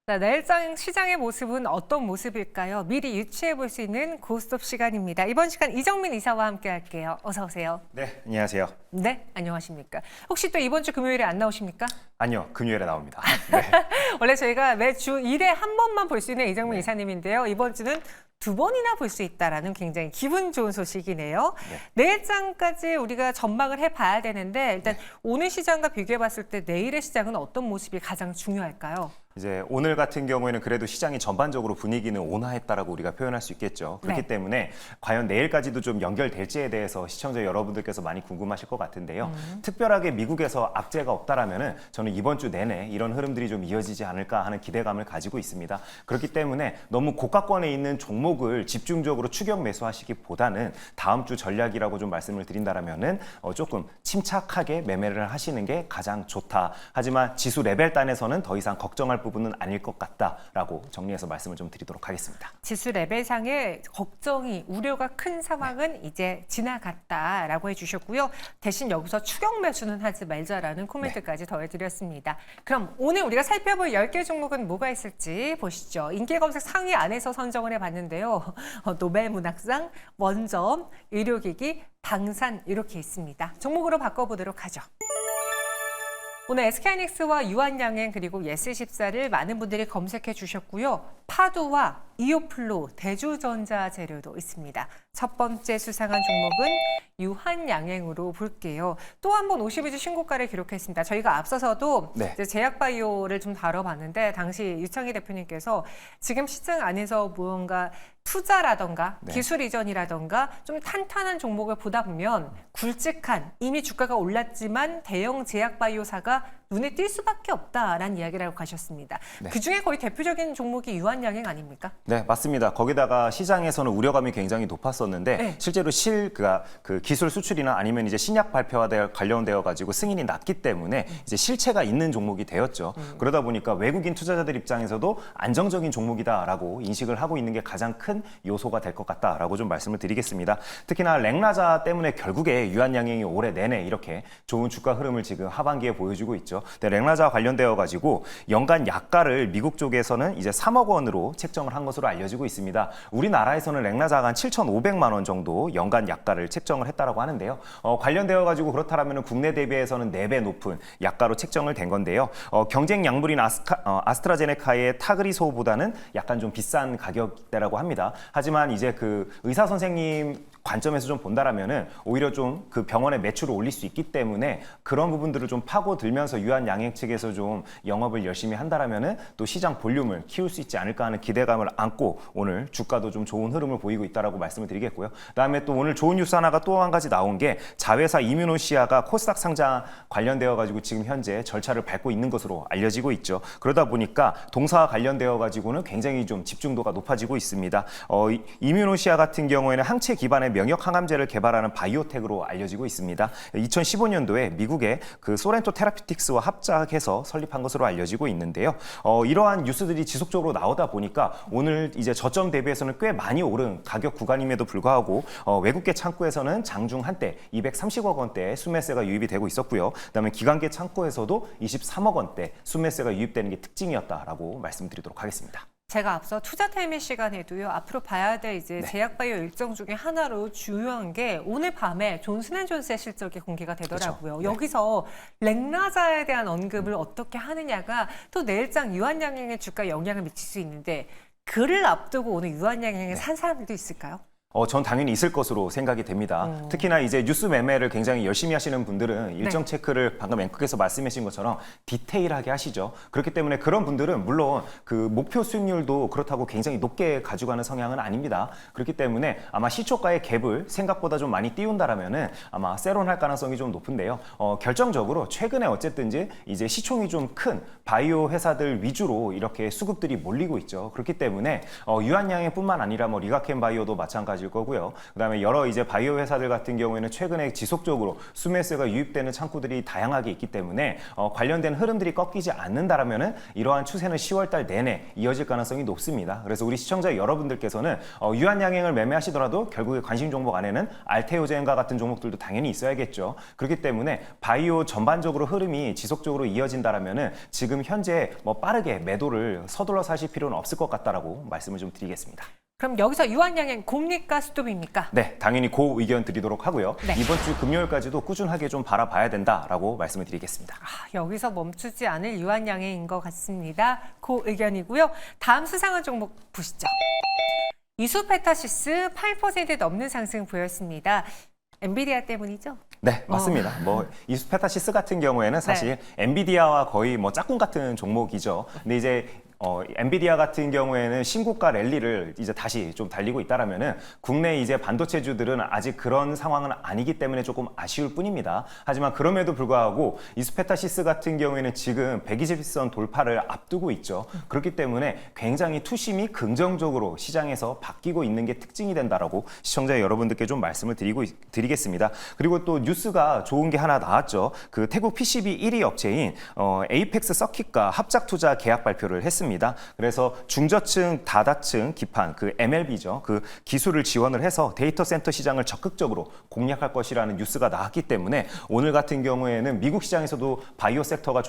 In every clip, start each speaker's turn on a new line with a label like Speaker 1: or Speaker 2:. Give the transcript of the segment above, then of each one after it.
Speaker 1: 자, 내일장 시장의 모습은 어떤 모습일까요? 미리 유추해 볼 수 있는 고스톱 시간입니다. 이번 시간 이정민 이사와 함께 할게요. 어서 오세요.
Speaker 2: 네, 안녕하세요.
Speaker 1: 네, 안녕하십니까. 혹시 또 이번 주 금요일에 안 나오십니까?
Speaker 2: 아니요, 금요일에 나옵니다. 네.
Speaker 1: 원래 저희가 매주 1회 한 번만 볼 수 있는 이정민 이사님인데요. 이번 주는 두 번이나 볼 수 있다라는 굉장히 기분 좋은 소식이네요. 내일장까지 우리가 전망을 해봐야 되는데 일단 오늘 시장과 비교해 봤을 때 내일의 시장은 어떤 모습이 가장 중요할까요?
Speaker 2: 이제 오늘 같은 경우에는 그래도 시장이 전반적으로 분위기는 온화했다라고 우리가 표현할 수 있겠죠. 그렇기
Speaker 1: 네.
Speaker 2: 때문에 과연 내일까지도 좀 연결될지에 대해서 시청자 여러분들께서 많이 궁금하실 것 같은데요. 특별하게 미국에서 악재가 없다라면은 저는 이번 주 내내 이런 흐름들이 좀 이어지지 않을까 하는 기대감을 가지고 있습니다. 그렇기 때문에 너무 고가권에 있는 종목을 집중적으로 추격 매수하시기보다는 다음 주 전략이라고 좀 말씀을 드린다라면은 조금 침착하게 매매를 하시는 게 가장 좋다. 하지만 지수 레벨 단에서는 더 이상 걱정할 부분은 아닐 것 같다라고 정리해서 말씀을 좀 드리도록 하겠습니다.
Speaker 1: 지수 레벨상의 걱정이 우려가 큰 상황은 이제 지나갔다라고 해주셨고요. 대신 여기서 추격 매수는 하지 말자라는 코멘트까지 더해드렸습니다. 그럼 오늘 우리가 살펴볼 10개 종목은 뭐가 있을지 보시죠. 인기 검색 상위 안에서 선정을 해봤는데요. 노벨문학상, 원점, 의료기기, 방산 이렇게 있습니다. 종목으로 바꿔보도록 하죠. 오늘 SK하이닉스와 유한양행 그리고 예스14를 많은 분들이 검색해 주셨고요. 파도와 이오플로, 대주전자재료도 있습니다. 첫 번째 수상한 종목은 유한양행으로 볼게요. 또 한 번 52주 신고가를 기록했습니다. 저희가 앞서서도 이제 제약바이오를 좀 다뤄봤는데 당시 유창희 대표님께서 지금 시장 안에서 무언가 투자라던가 기술 이전이라던가 좀 탄탄한 종목을 보다 보면 굵직한 이미 주가가 올랐지만 대형 제약바이오사가 눈에 띌 수밖에 없다라는 이야기를 하고 가셨습니다. 그중에 거의 대표적인 종목이 유한양행 아닙니까?
Speaker 2: 네, 맞습니다. 거기다가 시장에서는 우려감이 굉장히 높았었는데 실제로 그 기술 수출이나 아니면 이제 신약 발표와 관련되어 가지고 승인이 났기 때문에 이제 실체가 있는 종목이 되었죠. 그러다 보니까 외국인 투자자들 입장에서도 안정적인 종목이다라고 인식을 하고 있는 게 가장 큰 요소가 될 것 같다라고 좀 말씀을 드리겠습니다. 특히나 랭라자 때문에 결국에 유한양행이 올해 내내 이렇게 좋은 주가 흐름을 지금 하반기에 보여주고 있죠. 랭라자와 관련되어 가지고 연간 약가를 미국 쪽에서는 이제 3억 원으로 책정을 한 것으로 알려지고 있습니다. 우리나라에서는 랭라자가 한 7,500만 원 정도 연간 약가를 책정을 했다라고 하는데요. 관련되어 가지고 그렇다라면 국내 대비해서는 4배 높은 약가로 책정을 된 건데요. 경쟁 약물인 아스트라제네카의 타그리소보다는 약간 좀 비싼 가격대라고 합니다. 하지만 이제 그 의사 선생님 관점에서 좀 본다라면은 오히려 좀 그 병원의 매출을 올릴 수 있기 때문에 그런 부분들을 좀 파고들면서 유한양행 측에서 좀 영업을 열심히 한다라면은 또 시장 볼륨을 키울 수 있지 않을까 하는 기대감을 안고 오늘 주가도 좀 좋은 흐름을 보이고 있다라고 말씀을 드리겠고요. 그다음에 또 오늘 좋은 뉴스 하나가 또 한 가지 나온 게 자회사 이뮤노시아가 코스닥 상장 관련되어 가지고 지금 현재 절차를 밟고 있는 것으로 알려지고 있죠. 그러다 보니까 동사와 관련되어 가지고는 굉장히 좀 집중도가 높아지고 있습니다. 이뮤노시아 같은 경우에는 항체 기반의 명역 항암제를 개발하는 바이오텍으로 알려지고 있습니다. 2015년도에 미국의 그 소렌토 테라피틱스와 합작해서 설립한 것으로 알려지고 있는데요. 이러한 뉴스들이 지속적으로 나오다 보니까 오늘 이제 저점 대비해서는 꽤 많이 오른 가격 구간임에도 불구하고 외국계 창구에서는 장중 한때 230억 원대의 순매수가 유입이 되고 있었고요. 그다음에 기관계 창구에서도 23억 원대 순매수가 유입되는 게 특징이었다라고 말씀드리도록 하겠습니다.
Speaker 1: 제가 앞서 투자 타이밍 시간에도요. 앞으로 봐야 될 이제 제약바이오 일정 중에 하나로 중요한 게 오늘 밤에 존슨앤존스의 실적이 공개가 되더라고요.
Speaker 2: 그렇죠.
Speaker 1: 여기서 랭라자에 대한 언급을 어떻게 하느냐가 또 내일장 유한양행의 주가에 영향을 미칠 수 있는데 그를 앞두고 오늘 유한양행을 산 사람들도 있을까요?
Speaker 2: 전 당연히 있을 것으로 생각이 됩니다. 특히나 이제 뉴스 매매를 굉장히 열심히 하시는 분들은 일정 체크를 방금 앵커께서 말씀하신 것처럼 디테일하게 하시죠. 그렇기 때문에 그런 분들은 물론 그 목표 수익률도 그렇다고 굉장히 높게 가져가는 성향은 아닙니다. 그렇기 때문에 아마 시초가의 갭을 생각보다 좀 많이 띄운다라면은 아마 세론할 가능성이 좀 높은데요. 결정적으로 최근에 어쨌든지 이제 시총이 좀 큰 바이오 회사들 위주로 이렇게 수급들이 몰리고 있죠. 그렇기 때문에 유한양행뿐만 아니라 뭐 리가켄 바이오도 마찬가지 많아질 거고요. 그다음에 여러 이제 바이오 회사들 같은 경우에는 최근에 지속적으로 수메스가 유입되는 창구들이 다양하게 있기 때문에 관련된 흐름들이 꺾이지 않는다라면은 이러한 추세는 10월 달 내내 이어질 가능성이 높습니다. 그래서 우리 시청자 여러분들께서는 유한양행을 매매하시더라도 결국에 관심 종목 안에는 알테오젠과 같은 종목들도 당연히 있어야겠죠. 그렇기 때문에 바이오 전반적으로 흐름이 지속적으로 이어진다라면은 지금 현재 빠르게 매도를 서둘러 사실 필요는 없을 것 같다라고 말씀을 좀 드리겠습니다.
Speaker 1: 그럼 여기서 유한양행 곰입니까 스톱입니까?
Speaker 2: 네, 당연히 고 의견 드리도록 하고요.
Speaker 1: 네.
Speaker 2: 이번 주 금요일까지도 꾸준하게 좀 바라봐야 된다라고 말씀을 드리겠습니다.
Speaker 1: 여기서 멈추지 않을 유한양행인 것 같습니다. 그 의견이고요. 다음 수상한 종목 보시죠. 이수페타시스 8% 넘는 상승 보였습니다. 엔비디아 때문이죠?
Speaker 2: 네, 맞습니다. 이수페타시스 같은 경우에는 사실 엔비디아와 거의 짝꿍 같은 종목이죠. 근데 이제 엔비디아 같은 경우에는 신고가 랠리를 이제 다시 좀 달리고 있다라면은 국내 이제 반도체주들은 아직 그런 상황은 아니기 때문에 조금 아쉬울 뿐입니다. 하지만 그럼에도 불구하고 이수페타시스 같은 경우에는 지금 120선 돌파를 앞두고 있죠. 그렇기 때문에 굉장히 투심이 긍정적으로 시장에서 바뀌고 있는 게 특징이 된다라고 시청자 여러분들께 좀 말씀을 드리겠습니다. 그리고 또 뉴스가 좋은 게 하나 나왔죠. 그 태국 PCB 1위 업체인 에이펙스 서킷과 합작 투자 계약 발표를 했습니다. 그래서 중저층, 다다층 기판, 그 MLB죠. 그 기술을 지원을 해서 데이터 센터 시장을 적극적으로 공략할 것이라는 뉴스가 나왔기 때문에 오늘 같은 경우에는 미국 시장에서도 바이오 섹터가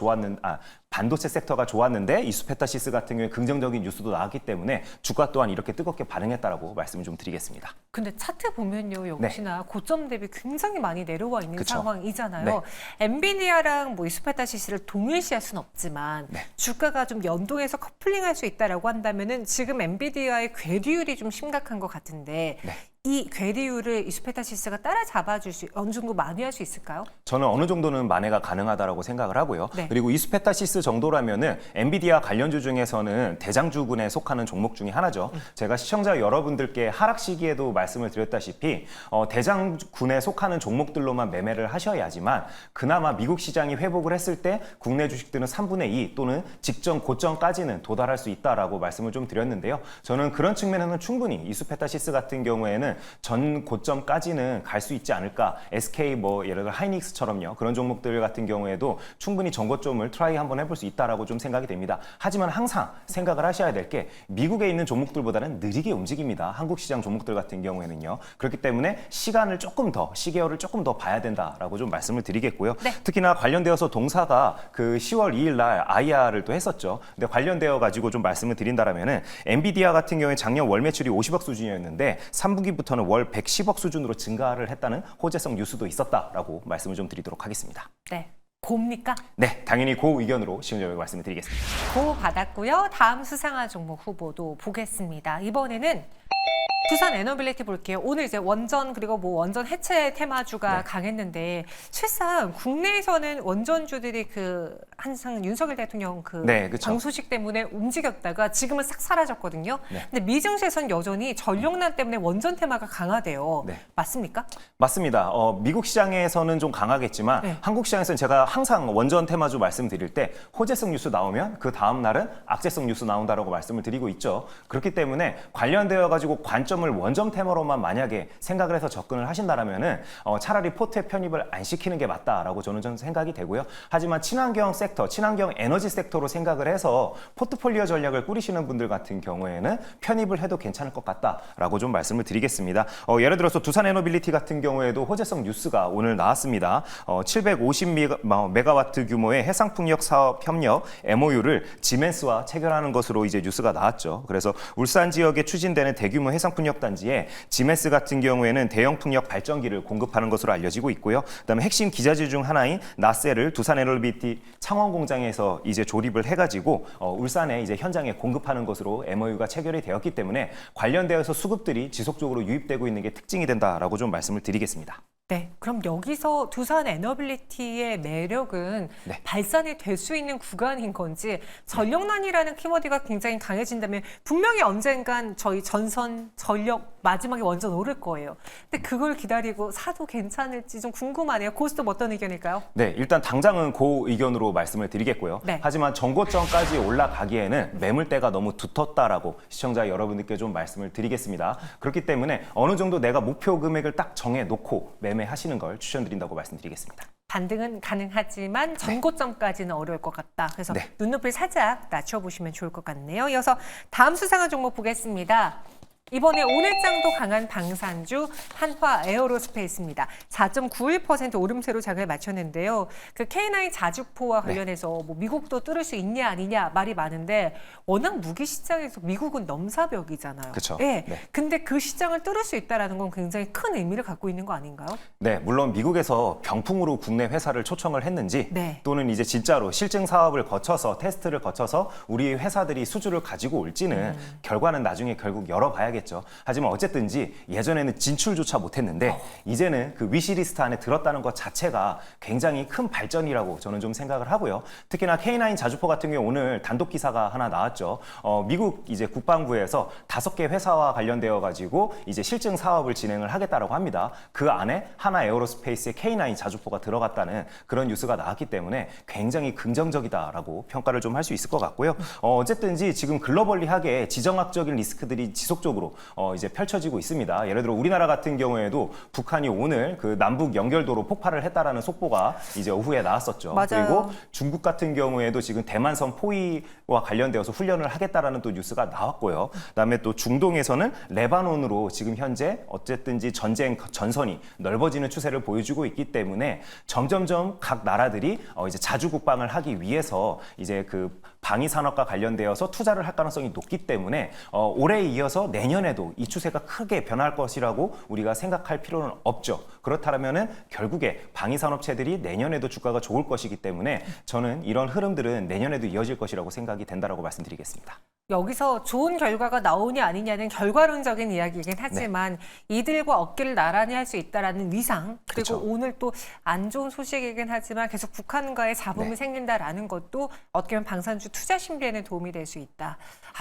Speaker 2: 반도체 섹터가 좋았는데 이수페타시스 같은 경우에 긍정적인 뉴스도 나왔기 때문에 주가 또한 이렇게 뜨겁게 반응했다라고 말씀을 좀 드리겠습니다.
Speaker 1: 근데 차트 보면요, 역시나 고점 대비 굉장히 많이 내려와 있는
Speaker 2: 그쵸.
Speaker 1: 상황이잖아요.
Speaker 2: 네.
Speaker 1: 엔비디아랑 이수페타시스를 동일시할 수는 없지만 주가가 좀 연동해서 커플링할 수 있다라고 한다면은 지금 엔비디아의 궤리율이 좀 심각한 것 같은데 이 궤리율을 이수페타시스가 따라잡아줄 수 어느 정도 만회할 수 있을까요?
Speaker 2: 저는 어느 정도는 만회가 가능하다라고 생각을 하고요.
Speaker 1: 네.
Speaker 2: 그리고 이수페타시스 정도라면은 엔비디아 관련주 중에서는 대장주군에 속하는 종목 중에 하나죠. 제가 시청자 여러분들께 하락 시기에도 말씀을 드렸다시피 대장군에 속하는 종목들로만 매매를 하셔야지만 그나마 미국 시장이 회복을 했을 때 국내 주식들은 3분의 2 또는 직전 고점까지는 도달할 수 있다라고 말씀을 좀 드렸는데요. 저는 그런 측면에는 충분히 이수페타시스 같은 경우에는 전 고점까지는 갈 수 있지 않을까. SK 예를 들어 하이닉스처럼요. 그런 종목들 같은 경우에도 충분히 전고점을 트라이 한번 해볼 수 있다라고 좀 생각이 됩니다. 하지만 항상 생각을 하셔야 될 게 미국에 있는 종목들보다는 느리게 움직입니다. 한국 시장 종목들 같은 경우에는요. 그렇기 때문에 시계열을 조금 더 봐야 된다라고 좀 말씀을 드리겠고요.
Speaker 1: 네.
Speaker 2: 특히나 관련되어서 동사가 그 10월 2일 날 IR을 또 했었죠. 근데 관련되어 가지고 좀 말씀을 드린다라면은 엔비디아 같은 경우에 작년 월 매출이 50억 수준이었는데 3분기부터는 월 110억 수준으로 증가를 했다는 호재성 뉴스도 있었다라고 말씀을 좀 드리도록 하겠습니다.
Speaker 1: 네. 고입니까?
Speaker 2: 네, 당연히 고 의견으로 시청자분께 말씀을 드리겠습니다.
Speaker 1: 고 받았고요. 다음 수상한 종목 후보도 보겠습니다. 이번에는 두산 에너빌리티 볼게요. 오늘 이제 원전 그리고 원전 해체 테마주가 강했는데 실상 국내에서는 원전주들이 항상 윤석열 대통령 방 소식 때문에 움직였다가 지금은 싹 사라졌거든요. 근데 미증시에서는 여전히 전력난 때문에 원전 테마가 강하대요. 맞습니까?
Speaker 2: 맞습니다. 미국 시장에서는 좀 강하겠지만 한국 시장에서는 제가 항상 원전 테마주 말씀드릴 때 호재성 뉴스 나오면 그 다음 날은 악재성 뉴스 나온다라고 말씀을 드리고 있죠. 그렇기 때문에 관련되어 가지고 관점을 원전 테마로만 만약에 생각을 해서 접근을 하신다라면은 차라리 포트에 편입을 안 시키는 게 맞다라고 저는 생각이 되고요. 하지만 친환경 섹터, 친환경 에너지 섹터로 생각을 해서 포트폴리오 전략을 꾸리시는 분들 같은 경우에는 편입을 해도 괜찮을 것 같다라고 좀 말씀을 드리겠습니다. 예를 들어서 두산 에너빌리티 같은 경우에도 호재성 뉴스가 오늘 나왔습니다. 750메가와트 규모의 해상풍력 사업 협력 MOU를 지멘스와 체결하는 것으로 이제 뉴스가 나왔죠. 그래서 울산 지역에 추진되는 대규모 해상풍력 단지에 지멘스 같은 경우에는 대형 풍력 발전기를 공급하는 것으로 알려지고 있고요. 그다음에 핵심 기자재 중 하나인 나셀을 두산 에너빌리티 창원 공장에서 이제 조립을 해가지고 울산에 이제 현장에 공급하는 것으로 MOU가 체결이 되었기 때문에 관련되어서 수급들이 지속적으로 유입되고 있는 게 특징이 된다라고 좀 말씀을 드리겠습니다.
Speaker 1: 네, 그럼 여기서 두산 에너빌리티의 매력은
Speaker 2: 네.
Speaker 1: 발산이 될 수 있는 구간인 건지 전력난이라는 키워드가 굉장히 강해진다면 분명히 언젠간 저희 전선 전력 마지막에 완전 오를 거예요. 근데 그걸 기다리고 사도 괜찮을지 좀 궁금하네요. 고스톱 어떤 의견일까요?
Speaker 2: 네, 일단 당장은 그 의견으로 말씀을 드리겠고요.
Speaker 1: 네.
Speaker 2: 하지만 정고점까지 올라가기에는 매물대가 너무 두텁다라고 시청자 여러분들께 좀 말씀을 드리겠습니다. 그렇기 때문에 어느 정도 내가 목표 금액을 딱 정해놓고 매매하시는 걸 추천드린다고 말씀드리겠습니다.
Speaker 1: 반등은 가능하지만 전고점까지는 어려울 것 같다. 그래서
Speaker 2: 네.
Speaker 1: 눈높이를 살짝 낮춰보시면 좋을 것 같네요. 이어서 다음 수상한 종목 보겠습니다. 이번에 오늘장도 강한 방산주 한화 에어로스페이스입니다. 4.91% 오름세로 장을 마쳤는데요. 그 K9 자주포와 관련해서 뭐 미국도 뚫을 수 있냐 아니냐 말이 많은데 워낙 무기 시장에서 미국은 넘사벽이잖아요.
Speaker 2: 그쵸.
Speaker 1: 네.
Speaker 2: 네.
Speaker 1: 근데 그 시장을 뚫을 수 있다는 건 굉장히 큰 의미를 갖고 있는 거 아닌가요?
Speaker 2: 네, 물론 미국에서 병풍으로 국내 회사를 초청을 했는지
Speaker 1: 네.
Speaker 2: 또는 이제 진짜로 실증 사업을 거쳐서 테스트를 거쳐서 우리 회사들이 수주를 가지고 올지는 결과는 나중에 결국 열어봐야겠죠. 하지만 어쨌든지 예전에는 진출조차 못했는데 이제는 그 위시리스트 안에 들었다는 것 자체가 굉장히 큰 발전이라고 저는 좀 생각을 하고요. 특히나 K9 자주포 같은 경우 오늘 단독 기사가 하나 나왔죠. 미국 이제 국방부에서 5개 회사와 관련되어 가지고 이제 실증 사업을 진행을 하겠다라고 합니다. 그 안에 하나 에어로스페이스의 K9 자주포가 들어갔다는 그런 뉴스가 나왔기 때문에 굉장히 긍정적이다라고 평가를 좀 할 수 있을 것 같고요. 어쨌든지 지금 글로벌리하게 지정학적인 리스크들이 지속적으로 이제 펼쳐지고 있습니다. 예를 들어 우리나라 같은 경우에도 북한이 오늘 그 남북 연결도로 폭발을 했다라는 속보가 이제 오후에 나왔었죠.
Speaker 1: 맞아요.
Speaker 2: 그리고 중국 같은 경우에도 지금 대만성 포위와 관련되어서 훈련을 하겠다라는 또 뉴스가 나왔고요. 그다음에 또 중동에서는 레바논으로 지금 현재 어쨌든지 전쟁 전선이 넓어지는 추세를 보여주고 있기 때문에 점점점 각 나라들이 이제 자주 국방을 하기 위해서 이제 그 방위 산업과 관련되어서 투자를 할 가능성이 높기 때문에 올해에 이어서 내년에도 이 추세가 크게 변할 것이라고 우리가 생각할 필요는 없죠. 그렇다면은 결국에 방위 산업체들이 내년에도 주가가 좋을 것이기 때문에 저는 이런 흐름들은 내년에도 이어질 것이라고 생각이 된다라고 말씀드리겠습니다.
Speaker 1: 여기서 좋은 결과가 나오냐 아니냐는 결과론적인 이야기이긴 하지만 이들과 어깨를 나란히 할 수 있다라는 위상 그리고
Speaker 2: 그쵸.
Speaker 1: 오늘 또 안 좋은 소식이긴 하지만 계속 북한과의 잡음이
Speaker 2: 네.
Speaker 1: 생긴다라는 것도 어떻게 보면 방산주 투자 심리에는 도움이 될 수 있다.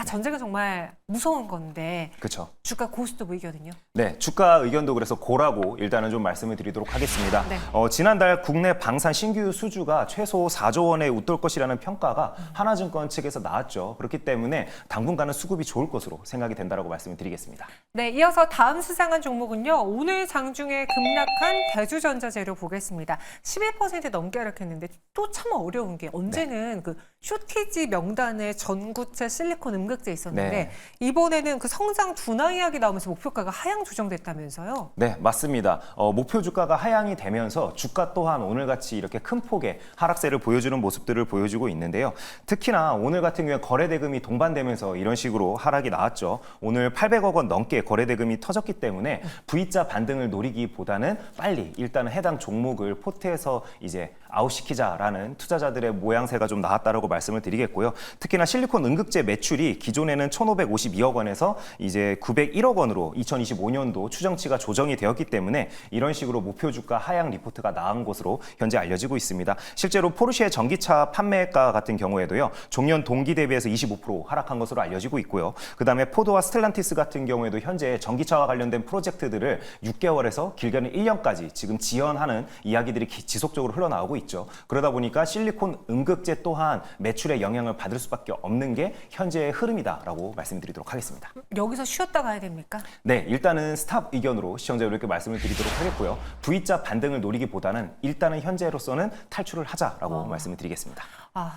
Speaker 1: 전쟁은 정말 무서운 건데
Speaker 2: 그렇죠.
Speaker 1: 주가 고스톱 의견은요?
Speaker 2: 네, 주가 의견도 그래서 고라고 일단은 좀 말씀을 드리도록 하겠습니다.
Speaker 1: 네.
Speaker 2: 지난달 국내 방산 신규 수주가 최소 4조 원에 웃돌 것이라는 평가가 하나증권 측에서 나왔죠. 그렇기 때문에 당분간은 수급이 좋을 것으로 생각이 된다라고 말씀을 드리겠습니다.
Speaker 1: 네, 이어서 다음 수상한 종목은요. 오늘 장중에 급락한 대주전자재료 보겠습니다. 11% 넘게 하락했는데 또 참 어려운 게 언제는 그 쇼티지 명단에 전구체 실리콘 음극재 있었는데
Speaker 2: 네.
Speaker 1: 이번에는 그 성장 둔화 이야기 나오면서 목표가가 하향 조정됐다면서요?
Speaker 2: 네, 맞습니다. 목표 주가가 하향이 되면서 주가 또한 오늘같이 이렇게 큰 폭의 하락세를 보여주는 모습들을 보여주고 있는데요. 특히나 오늘 같은 경우에 거래대금이 동반되면서 이런 식으로 하락이 나왔죠. 오늘 800억 원 넘게 거래대금이 터졌기 때문에 V자 반등을 노리기보다는 빨리 일단은 해당 종목을 포트에서 이제 아웃시키자라는 투자자들의 모양새가 좀 나왔다라고 말씀을 드리겠고요. 특히나 실리콘 음극재 매출이 기존에는 1,552억 원에서 이제 901억 원으로 2025년도 추정치가 조정이 되었기 때문에 이런 식으로 목표 주가 하향 리포트가 나온 것으로 현재 알려지고 있습니다. 실제로 포르쉐 전기차 판매가 같은 경우에도요. 종년 동기 대비해서 25% 하락한 것으로 알려지고 있고요. 그다음에 포드와 스텔란티스 같은 경우에도 현재 전기차와 관련된 프로젝트들을 6개월에서 길게는 1년까지 지금 지연하는 이야기들이 지속적으로 흘러나오고 있죠. 그러다 보니까 실리콘 음극재 또한 매출에 영향을 받을 수밖에 없는 게 현재의 흐름이다라고 말씀드리도록 하겠습니다.
Speaker 1: 여기서 쉬었다 가야 됩니까?
Speaker 2: 네, 일단은 스탑 의견으로 시청자 여러분께 말씀을 드리도록 하겠고요. V자 반등을 노리기보다는 일단은 현재로서는 탈출을 하자라고 말씀을 드리겠습니다.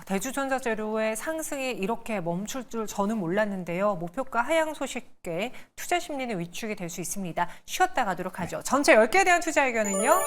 Speaker 1: 대주전자재료의 상승이 이렇게 멈출 줄 저는 몰랐는데요. 목표가 하향 소식에 투자 심리는 위축이 될 수 있습니다. 쉬었다 가도록 하죠. 전체 10개에 대한 투자 의견은요.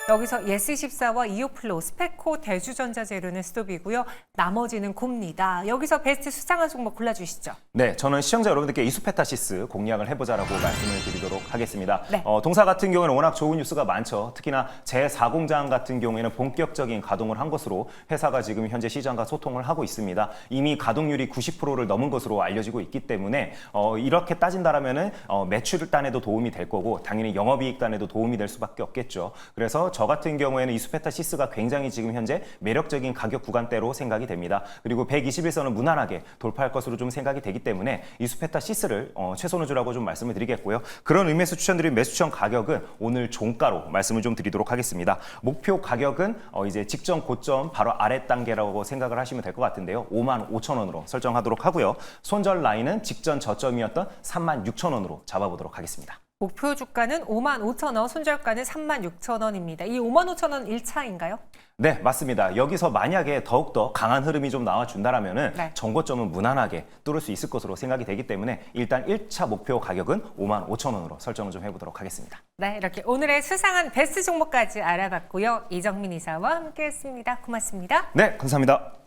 Speaker 1: 여기서 예스24와 이오플로, 스페코, 대주전자재료는 스톱이고요. 나머지는 곱니다. 여기서 베스트 수상한 종목 골라주시죠.
Speaker 2: 네, 저는 시청자 여러분들께 이수페타시스 공략을 해보자라고 말씀을 드리도록 하겠습니다.
Speaker 1: 네.
Speaker 2: 동사 같은 경우에는 워낙 좋은 뉴스가 많죠. 특히나 제4공장 같은 경우에는 본격적인 가동을 한 것으로 회사가 지금 현재 시장과 소통을 하고 있습니다. 이미 가동률이 90%를 넘은 것으로 알려지고 있기 때문에 이렇게 따진다라면은 매출단에도 도움이 될 거고 당연히 영업이익단에도 도움이 될 수밖에 없겠죠. 그래서 저 같은 경우에는 이수페타시스가 굉장히 지금 현재 매력적인 가격 구간대로 생각이 됩니다. 그리고 121선은 무난하게 돌파할 것으로 좀 생각이 되기 때문에 이수페타시스를 최선호주라고 좀 말씀을 드리겠고요. 그런 의미에서 추천드린 매수 추천 가격은 오늘 종가로 말씀을 좀 드리도록 하겠습니다. 목표 가격은 이제 직전 고점 바로 아래 단계라고 생각을 하시면 될 것 같은데요. 55,000원으로 설정하도록 하고요. 손절 라인은 직전 저점이었던 36,000원으로 잡아보도록 하겠습니다.
Speaker 1: 목표 주가는 55,000원, 손절가는 36,000원입니다. 이 55,000원 1차인가요?
Speaker 2: 네, 맞습니다. 여기서 만약에 더욱더 강한 흐름이 좀 나와준다라면은
Speaker 1: 네.
Speaker 2: 정고점은 무난하게 뚫을 수 있을 것으로 생각이 되기 때문에 일단 1차 목표 가격은 55,000원으로 설정을 좀 해보도록 하겠습니다.
Speaker 1: 네, 이렇게 오늘의 수상한 베스트 종목까지 알아봤고요. 이정민 이사와 함께했습니다. 고맙습니다.
Speaker 2: 네, 감사합니다.